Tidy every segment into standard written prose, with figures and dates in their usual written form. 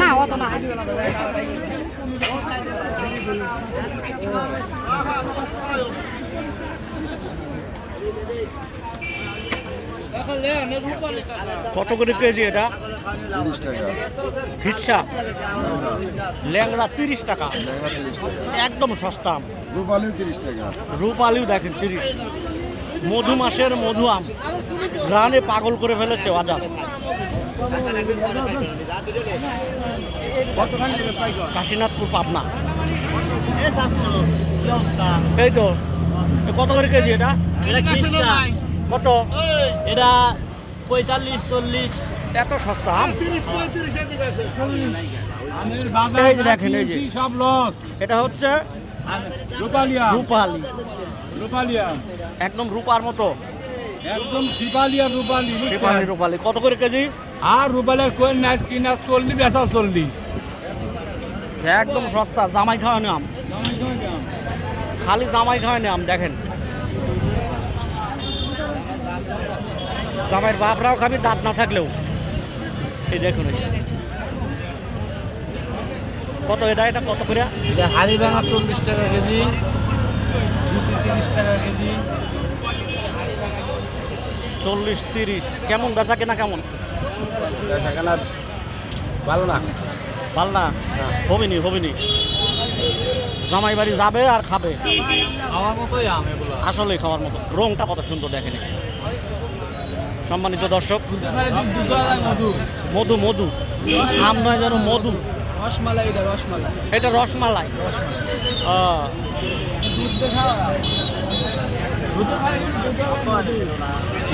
না অত না কত করে কেজি এটা? 30 টাকা। ফিটসা ল্যাংড়া 30 টাকা, একদম সস্তা। রূপালি 30 টাকা। রূপালিও দেখেন 30। মধু মাসের মধু আম গ্রানে পাগল করে ফেলেছে বাজার। কাশীনাথপুর পাবনা। এই তো কত করে কেজি এটা? কত? এটা 45-40। এত সস্তা আম? এই যে দেখেন, এই যে সব লস। এটা হচ্ছে রূপালিয়া, রূপালি, রূপালিয়া একদম রূপার মতো। একদম শিপালিয়া রূপালি, রূপালি রূপালি কত করে কেজি? আর রূপালিয়ার কোন নাচ কি নাচ 40 বেচা 40। একদম সস্তা, জামাই খাওয়ানো আম, খালি জামাই খাওয়ানো আম। দেখেন জামাইয়ের বাপরাও খাবি দাঁত না থাকলেও। এই দেখুন কত এটা, এটা কত করে? এটা হাড়ি ভাঙা 40 টাকা কেজি, 30 টাকা কেজি। 40-30 কেমন বেচা কেনা কেমন? ভালো না, ভাল না? হবিনি হবিনি। জামাই বাড়ি যাবে আর খাবে, খাওয়ার মতোই আম এগুলো। আসলেই খাওয়ার মতো। রংটা কত সুন্দর দেখেন। সম্মানিত দর্শক, মধু মধু আম নয় যেন মধু। রসমালাই, এটা রসমালাই। এটা রসমালাই।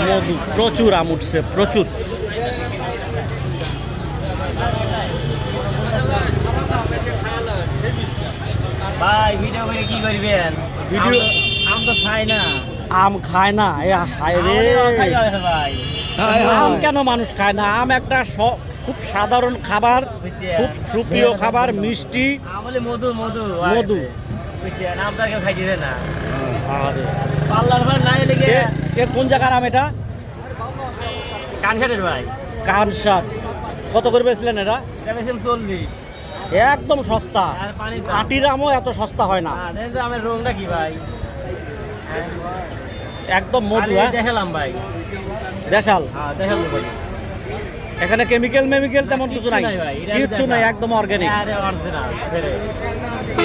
মধু প্রচুর আম উঠছে, প্রচুর। ভাই ভিডিও করে কি করবেন? ভিডিও আম তো খাই না। আম খায় না? এ হায় রে, ভাই আম কেন মানুষ খায় না? আম একটা খুব সাধারণ খাবার, খুব সুপ্রিয় খাবার, মিষ্টি। আমলে মধু মধু মধু আমটা কেউ খাই দিবে না। আরে পাল্লার ভাই নাই লেগে। এ কোন জায়গার আম এটা? কানসারের ভাই। কানসার। কত করে বেচলেন এটা? এটা বেশি 40। একদম সস্তা। আর পানি আটির আমও এত সস্তা হয় না। আমের রংটা কি ভাই? একদম মধু। হ্যাঁ দেখালাম ভাই, দেশাল। হ্যাঁ দেখালাম ভাই। এখানে কেমিক্যাল মেমিক্যাল তেমন কিছু নাই, ভাই, কিচ্ছু নাই, একদম অর্গানিক। অরিজিনাল।